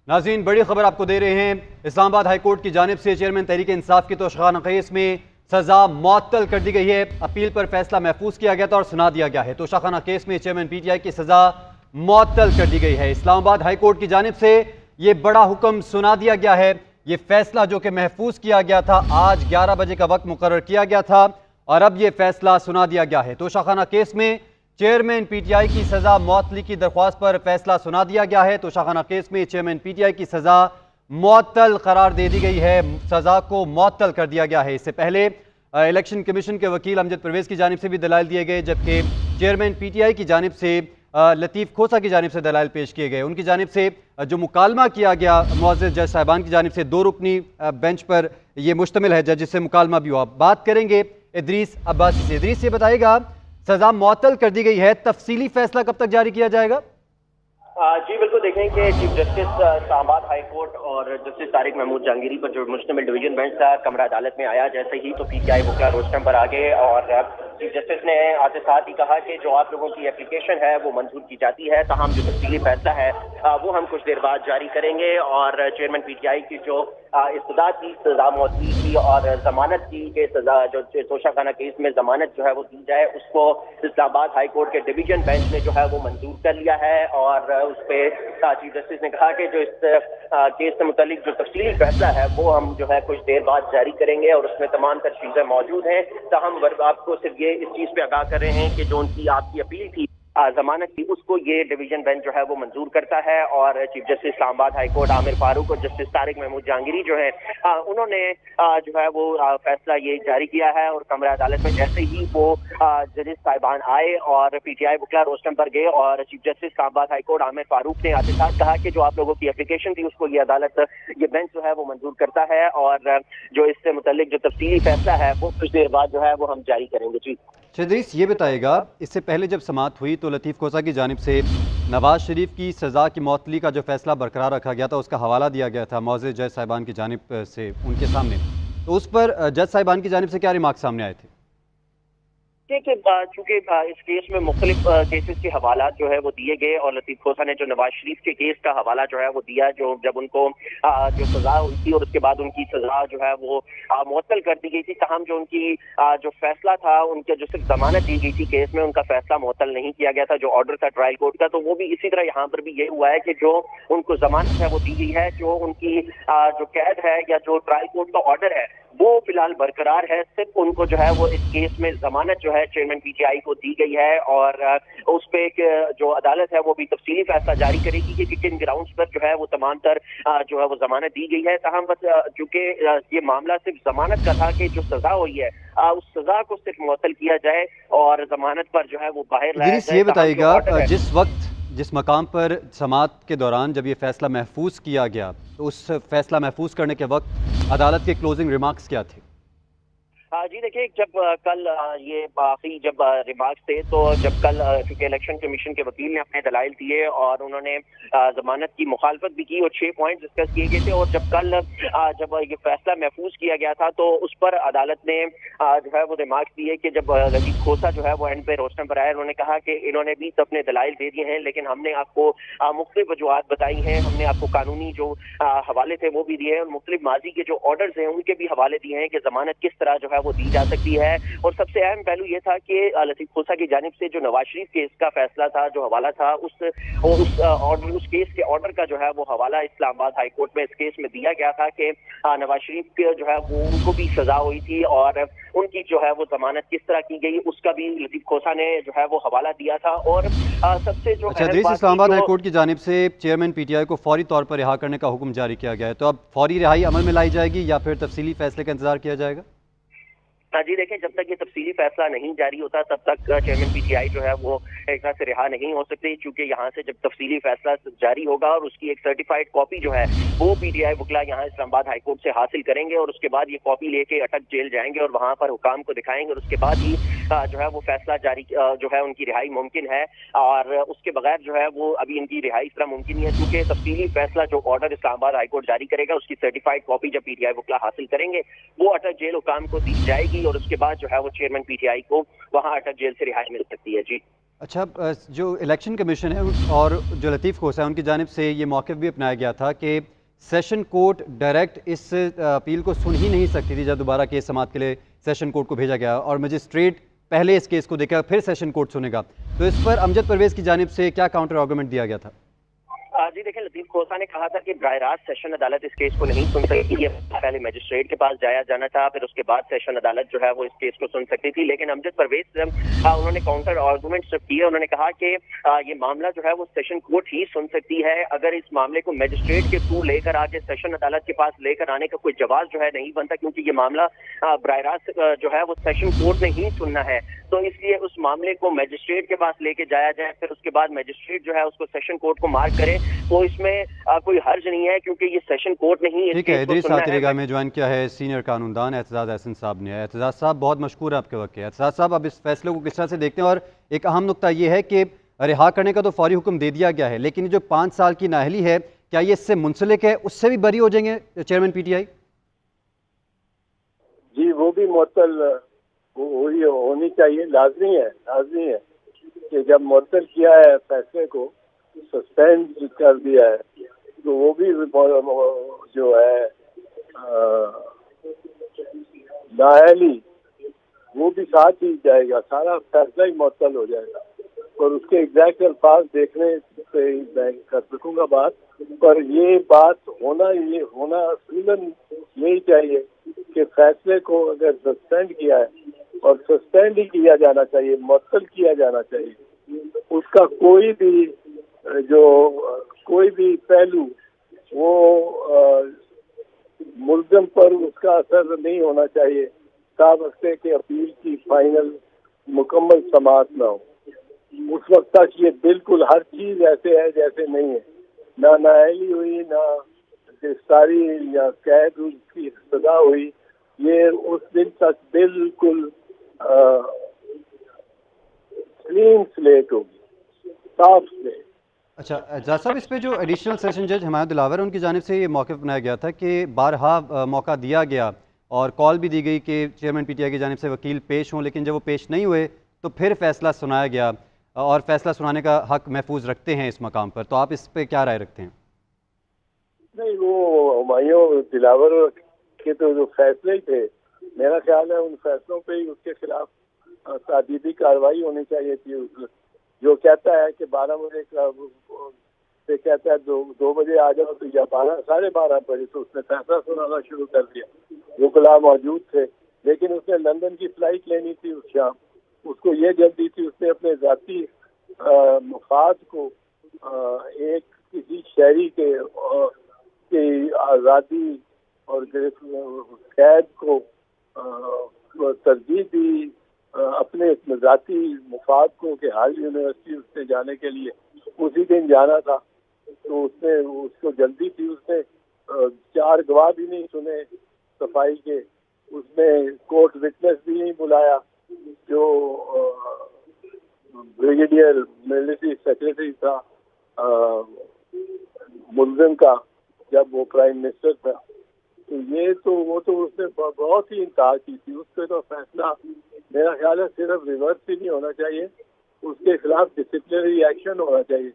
नाज़रीन, बड़ी खबर आपको दे रहे हैं। इस्लामाबाद हाई कोर्ट की जानिब से चेयरमैन तहरीक इंसाफ की तोशाखाना केस में सज़ा मुअत्तल कर दी गई है। अपील पर फैसला महफूज किया गया था और सुना दिया गया है। तोशाखाना केस में चेयरमैन PTI की सज़ा मुअत्तल कर दी गई है। इस्लामाबाद हाई कोर्ट की जानिब से ये बड़ा हुक्म सुना दिया गया है। ये फैसला जो कि महफूज किया गया था, आज 11 बजे का वक्त मुकर्रर किया गया था और अब ये फैसला सुना दिया गया है। तोशाखाना केस में चेयरमैन PTI की सज़ा मुअत्तली की दरख्वास्त पर फैसला सुना दिया गया है। तोशाखाना केस में चेयरमैन PTI की सज़ा मुअत्तल करार दे दी गई है। सज़ा को मुअत्तल कर दिया गया है। इससे पहले इलेक्शन कमीशन के वकील अमजद परवेज़ की जानिब से भी दलाइल दिए गए, जबकि चेयरमैन PTI की जानिब से लतीफ़ खोसा की जानिब से दलाइल पेश किए गए। उनकी जानिब से जो मुकालमा किया गया मुअज़्ज़ज़ जज साहिबान की जानिब से 2 रुकनी बेंच पर यह मुश्तमिल है, जज से मुकालमा भी हुआ। बात करेंगे इदरीस अब्बासी से। इदरीस, ये बताइएगा, सज़ा मुअत्तल कर दी गई है, तफसीली फैसला कब तक जारी किया जाएगा? जी बिल्कुल, देखें कि chief justice Islamabad high court और जस्टिस तारिक महमूद जहांगीरी पर जो मुश्तमिल डिवीजन बेंच था कमरा अदालत में आया, जैसे ही तो PTI वकला रोस्टम पर आ गए और चीफ जस्टिस ने आते साथ ही कहा कि जो आप लोगों की एप्लीकेशन है वो मंजूर की जाती है, ताहम जो तफसीली फैसला है वो हम कुछ देर बाद जारी करेंगे। और चेयरमैन PTI की जो इस्तदा की सजा मुअत्तली की और जमानत की के सजा जो तोशाखाना केस में जमानत जो है वो दी जाए, उसको इस्लामाबाद हाई कोर्ट के डिवीजन बेंच ने जो है वो मंजूर कर लिया है। और उस पर चीफ जस्टिस ने कहा कि जो इस केस से मुतालिक जो तफसीली फैसला है वो हम जो है कुछ देर बाद जारी करेंगे और उसमें तमाम तर चीजें मौजूद हैं। तो हम आपको सिर्फ ये इस चीज पे आगाह कर रहे हैं कि जो उनकी आपकी अपील थी जमानत की, उसको ये डिवीजन बेंच जो है वो मंजूर करता है। और chief justice Islamabad high court Aamir Farooq और जस्टिस तारिक महमूद जहांगीरी जो है उन्होंने जो है वो फैसला ये जारी किया है। और कमरा अदालत में जैसे ही वो जजेस साहिबान आए और PTI वकला रोस्टम पर गए और chief justice Islamabad high court Aamir Farooq ने आते साथ कहा कि जो आप लोगों की एप्लीकेशन थी उसको ये अदालत ये बेंच जो है वो मंजूर करता है और जो इससे मुतालिक जो तफसीली फैसला है वो कुछ देर बाद जो है वो हम जारी करेंगे। जी इदरीस, ये बताएगा, इससे पहले जब समाअत हुई तो लतीफ़ खोसा की जानिब से नवाज शरीफ की सज़ा की मुअत्तली का जो फैसला बरकरार रखा गया था उसका हवाला दिया गया था मुअज़्ज़ज़ जज साहिबान की जानिब से उनके सामने, तो उस पर जज साहिबान की जानिब से क्या रिमार्क सामने आए थे? चूंकि इस केस में मुख्तलिफ केसेस के हवाला जो है वो दिए गए और लतीफ़ खोसा ने जो नवाज शरीफ के केस का हवाला जो है वो दिया, जो जब उनको जो सजा हुई थी और उसके बाद उनकी सजा जो है वो मुअत्तल कर दी गई थी, तहम जो उनकी जो फैसला था, उनके जो सिर्फ जमानत दी गई थी केस में, उनका फैसला मुअत्तल नहीं किया गया था, जो ऑर्डर था ट्रायल कोर्ट का। तो वो भी इसी तरह यहाँ पर भी ये हुआ है कि जो उनको जमानत है वो दी गई है, जो उनकी जो कैद है या जो ट्रायल कोर्ट का ऑर्डर है वो फिलहाल बरकरार है। सिर्फ उनको जो है वो इस केस में जमानत जो है चेयरमैन PTI को दी गई है और उस पे जो अदालत है वो भी तफसीली फैसला जारी करेगी कि किन ग्राउंड्स पर जो है वो तमाम तर जो है वो जमानत दी गई है। ताहम बस चूंकि ये मामला सिर्फ जमानत का था कि जो सजा हुई है उस सजा को सिर्फ मुअत्तल किया जाए और जमानत पर जो है वो बाहर लाया जाए। ये बताइएगा, जिस मकाम पर समाअत के दौरान जब ये फैसला महफूज किया गया तो उस फैसला महफूज करने के वक्त अदालत के क्लोजिंग रिमार्क्स क्या थे? जी देखिए, जब कल ये आखिरी जब रिमार्क्स थे, तो जब कल चूंकि इलेक्शन कमीशन के वकील ने अपने दलाइल दिए और उन्होंने जमानत की मुखालफत भी की और 6 पॉइंट डिस्कस किए गए थे। और जब कल जब ये फैसला महफूज किया गया था तो उस पर अदालत ने जो है वो रिमार्क्स दिए कि जब लतीफ़ खोसा जो है वो एंड पे रोस्टम पर आए, उन्होंने कहा कि इन्होंने भी तो अपने दलाइल दे दिए हैं, लेकिन हमने आपको मुख्तलिफ वजूहात बताई हैं, हमने आपको कानूनी जो हवाले थे वो भी दिए हैं और मुख्तलिफ माजी के जो ऑर्डर्स हैं उनके भी हवाले दिए हैं कि जमानत किस तरह जो है वो दी जा सकती है। और सबसे अहम पहलू ये था कि लतीफ़ खोसा की जानिब से जो नवाज शरीफ केस का फैसला था, जो हवाला था, उस केस के ऑर्डर का जो है वो हवाला इस्लामाबाद हाई कोर्ट में इस केस में दिया गया था कि नवाज शरीफ के जो है वो उनको भी सजा हुई थी और उनकी जो है वो जमानत किस तरह की गई उसका भी लतीफ़ खोसा ने जो है वो हवाला दिया था। और सबसे जो इस्लामाबाद हाई कोर्ट की जानिब से चेयरमैन PTI को फौरी तौर पर रिहा करने का हुक्म जारी किया गया है, तो अब फौरी रिहाई अमल में लाई जाएगी या फिर तफसीली फैसले का इंतजार किया जाएगा? जी देखें, जब तक ये तफसीली फैसला नहीं जारी होता तब तक चेयरमैन PTI जो है वो एक तरह से रिहा नहीं हो सकती, क्योंकि यहाँ से जब तफसीली फैसला जारी होगा और उसकी एक सर्टिफाइड कॉपी जो है वो PTI वकला यहाँ इस्लामाबाद हाई कोर्ट से हासिल करेंगे और उसके बाद ये कॉपी लेके अटक जेल जाएंगे और वहाँ पर हुकाम को दिखाएंगे और उसके बाद ही जो है वो फैसला जारी जो है उनकी रिहाई मुमकिन है। और उसके बगैर जो है वो अभी इनकी रिहाई इस तरह मुमकिन नहीं है, क्योंकि तफसीली फैसला जो ऑर्डर इस्लामाबाद हाई कोर्ट जारी करेगा उसकी सर्टिफाइड कॉपी जब PTI वकला हासिल करेंगे वो अटक जेल हुकाम को दी जाएगी और उसके बाद जो है वो चेयरमैन PTI को वहां अटक जेल से रिहाई मिल सकती है। जी اچھا، جو الیکشن کمیشن ہے اور جو لطیف کھوسہ ہے ان کی جانب سے یہ موقف بھی اپنایا گیا تھا کہ سیشن کورٹ ڈائریکٹ اس اپیل کو سن ہی نہیں سکتی تھی جب دوبارہ کیس سماعت کے لیے سیشن کورٹ کو بھیجا گیا، اور مجسٹریٹ پہلے اس کیس کو دیکھا پھر سیشن کورٹ سنے گا، تو اس پر امجد پرویز کی جانب سے کیا کاؤنٹر آرگومنٹ دیا گیا تھا؟ جی دیکھیں، لطیف کھوسہ نے کہا تھا کہ براہ راست سیشن عدالت اس کیس کو نہیں سن سکتی، یہ پہلے میجسٹریٹ کے پاس جانا تھا، پھر اس کے بعد سیشن عدالت جو ہے وہ اس کیس کو سن سکتی تھی. لیکن امجد پرویز انہوں نے کاؤنٹر آرگومنٹس کیے. انہوں نے کہا کہ یہ معاملہ جو ہے وہ سیشن کورٹ ہی سن سکتی ہے. اگر اس معاملے کو میجسٹریٹ کے تھرو لے کر آگے سیشن عدالت کے پاس لے کر آنے کا کوئی جواز جو ہے نہیں بنتا، کیونکہ یہ معاملہ براہ راست جو ہے وہ سیشن کورٹ نے ہی سننا ہے. تو اس لیے اس معاملے کو میجسٹریٹ کے پاس لے کے جایا جائے، پھر اس کے بعد میجسٹریٹ جو ہے اس کو سیشن کورٹ کو مارک کرے، تو اس میں کوئی حرج نہیں ہے، کیونکہ یہ سیشن کورٹ نہیں اس ٹھیک ہے، کیس کو ادریس سننا ساتھی ہے. میں جوائن کیا ہے سینئر قانون دان اعتزاز احسن صاحب نے. اعتزاز صاحب بہت مشکور ہے آپ کے وقت کے. اعتزاز صاحب اب اس فیصلے کو کس طرح سے دیکھتے ہیں؟ اور ایک اہم نقطہ یہ ہے کہ رہا کرنے کا تو فوری حکم دے دیا گیا ہے، لیکن یہ جو 5 سال کی نااہلی ہے کیا یہ اس سے منسلک ہے؟ اس سے بھی بری ہو جائیں گے چیئرمین پی ٹی آئی؟ جی وہ بھی معطل ہونی چاہیے، لازمی ہے کہ جب معطل کیا ہے فیصلے کو، سسپینڈ کر دیا ہے، تو وہ بھی جو ہے نااہلی وہ بھی ساتھ ہی جائے گا، سارا فیصلہ ہی معطل ہو جائے گا. اور اس کے ایگزیکٹ الفاظ دیکھنے سے میں کر سکوں گا بات، پر یہ بات ہونا اصولاً یہی چاہیے کہ فیصلے کو اگر سسپینڈ کیا ہے اور سسپینڈ ہی کیا جانا چاہیے، معطل کیا جانا چاہیے، اس کا کوئی بھی پہلو وہ ملزم پر اس کا اثر نہیں ہونا چاہیے تا وقت کہ اپیل کی فائنل مکمل سماعت نہ ہو. اس وقت تک یہ بالکل ہر چیز ایسے ہے جیسے نہیں ہے، نہ نااہلی ہوئی، نہ گرفتاری یا قید کی سزا ہوئی. یہ اس دن تک بالکل کلین سلیٹ ہوگی، صاف سلیٹ. اچھا اعجاز صاحب، اس پہ جو ایڈیشنل سیشن جج حمایت دلاور ان کی جانب سے یہ موقف بنایا گیا تھا کہ بارہا موقع دیا گیا اور کال بھی دی گئی کہ چیئرمین پی ٹی آئی کی جانب سے وکیل پیش ہوں، لیکن جب وہ پیش نہیں ہوئے تو پھر فیصلہ سنایا گیا اور فیصلہ سنانے کا حق محفوظ رکھتے ہیں اس مقام پر. تو آپ اس پہ کیا رائے رکھتے ہیں؟ نہیں، وہ ہمایوں دلاور کے تو جو فیصلے تھے، میرا خیال ہے ان فیصلوں پہ ہی اس کے خلاف تادیبی کارروائی ہونی چاہیے تھی. جو کہتا ہے کہ 12 بجے سے کہتا ہے 2 بجے آ جاؤ، تو یا 12:30 بجے تو اس نے فیصلہ سنانا شروع کر دیا. وکلاء موجود تھے، لیکن اس نے لندن کی فلائٹ لینی تھی اس شام. اس کو یہ جلدی تھی، اس نے اپنے ذاتی مفاد کو ایک کسی شہری کی آزادی اور قید کو ترجیح دی اپنے ذاتی مفاد کو، کہ ہال یونیورسٹی اس نے جانے کے لیے اسی دن جانا تھا. تو اس کو جلدی تھی. اس نے 4 گواہ بھی نہیں سنے صفائی کے. اس نے کورٹ وٹنس بھی نہیں بلایا جو بریگیڈیئر ملٹری سیکرٹری تھا ملزم کا جب وہ پرائم منسٹر تھا. تو وہ تو اس نے بہت ہی انتہا کی تھی. اس پہ تو فیصلہ میرا خیال ہے صرف ریورس ہی نہیں ہونا چاہیے، اس کے خلاف ڈسپلنری ایکشن ہونا چاہیے.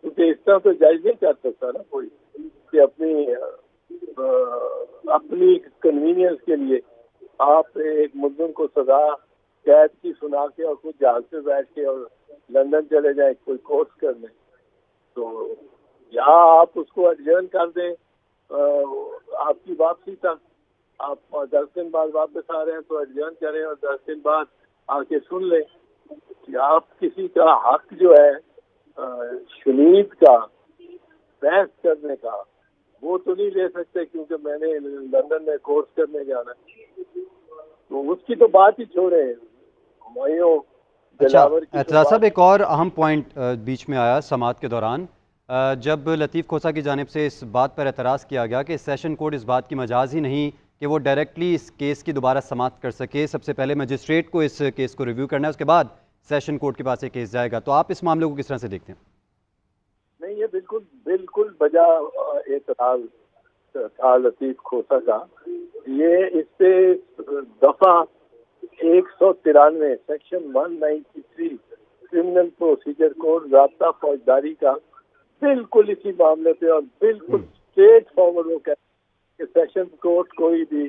کیونکہ اس طرح تو جج نہیں کر سکتا نا کوئی کہ اپنی کنوینئنس کے لیے آپ ایک ملزم کو سزا قید کی سنا کے اور خود جہاز پہ بیٹھ کے اور لندن چلے جائیں کوئی کورس کرنے. تو یہاں آپ اس کو ایڈجرن کر دیں آپ کی واپسی تک. آپ 10 دن بعد واپس آ رہے ہیں تو ایڈجرن کریں اور 10 دن بعد آ کے سن لیں کہ آپ کسی کا حق جو ہے شنید کا بحث کرنے کا وہ تو نہیں لے سکتے کیونکہ میں نے لندن میں کورس کرنے جانا ہے. تو اس کی تو بات ہی چھوڑے. اچھا اعتراض صاحب، ایک اور اہم پوائنٹ بیچ میں آیا سماعت کے دوران جب لطیف کھوسہ کی جانب سے اس بات پر اعتراض کیا گیا کہ سیشن کورٹ اس بات کی مجاز ہی نہیں کہ وہ ڈائریکٹلی اس کیس کی دوبارہ سماعت کر سکے. سب سے پہلے مجسٹریٹ کو اس کیس کو ریویو کرنا ہے، اس کے بعد سیشن کورٹ کے پاس یہ کیس جائے گا. تو آپ اس معاملے کو کس طرح سے دیکھتے ہیں؟ نہیں، یہ بالکل بجا اعتراض تھا لطیف کھوسہ کا. یہ اس پہ دفعہ 193 سیکشن 193 کرمنل پروسیجر کوڈ ضابطہ فوجداری کا بالکل اسی معاملے پہ اور بالکل اسٹریٹ فارورڈ وہ کہ سیشن کورٹ کوئی بھی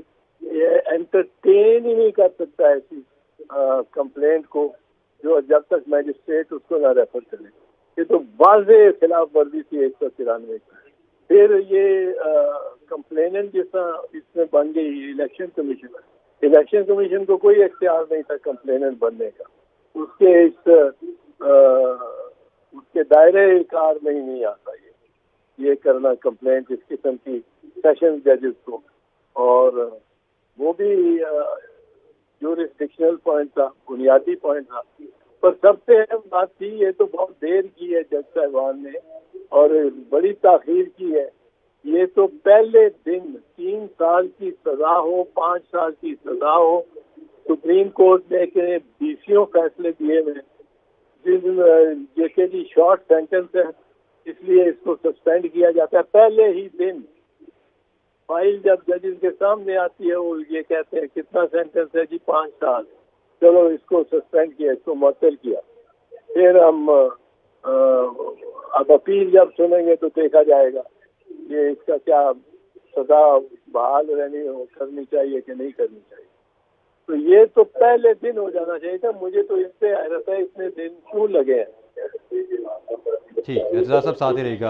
انٹرٹین ہی نہیں کر سکتا ایسی کمپلینٹ کو جو جب تک میجسٹریٹ اس کو نہ ریفر کرے. یہ تو واضح خلاف ورزی تھی 193 کی. پھر یہ کمپلیننٹ جس طرح اس میں بن گئی الیکشن کمیشن کو کوئی اختیار نہیں تھا کمپلیننٹ بننے کا. اس کے دائرے کار میں ہی نہیں آتا یہ کرنا کمپلینٹ اس قسم کی سیشن ججز کو. اور وہ بھی جورسڈکشنل پوائنٹ تھا, بنیادی پوائنٹ تھا. پر سب سے اہم بات تھی یہ تو بہت دیر کی ہے جج صاحبان نے اور بڑی تاخیر کی ہے. یہ تو پہلے دن 3 سال کی سزا ہو 5 سال کی سزا ہو, سپریم کورٹ نے کہ BCO فیصلے دیے ہوئے جیسے کہ شارٹ سینٹنس ہے اس لیے اس کو سسپینڈ کیا جاتا ہے. پہلے ہی دن فائل جب ججز کے سامنے آتی ہے وہ یہ کہتے ہیں کتنا سینٹنس ہے جی 5 سال, چلو اس کو سسپینڈ کیا, اس کو معطل کیا. پھر ہم اب اپیل جب سنیں گے تو دیکھا جائے گا کہ اس کا کیا سزا بحال کرنی چاہیے کہ نہیں کرنی چاہیے. تو یہ تو پہلے دن ہو جانا چاہیے تھا. مجھے تو اس سے حیرت ہے اتنے دن کیوں لگے ہیں. ٹھیک ہے, صاحب ساتھ ہی رہے گا.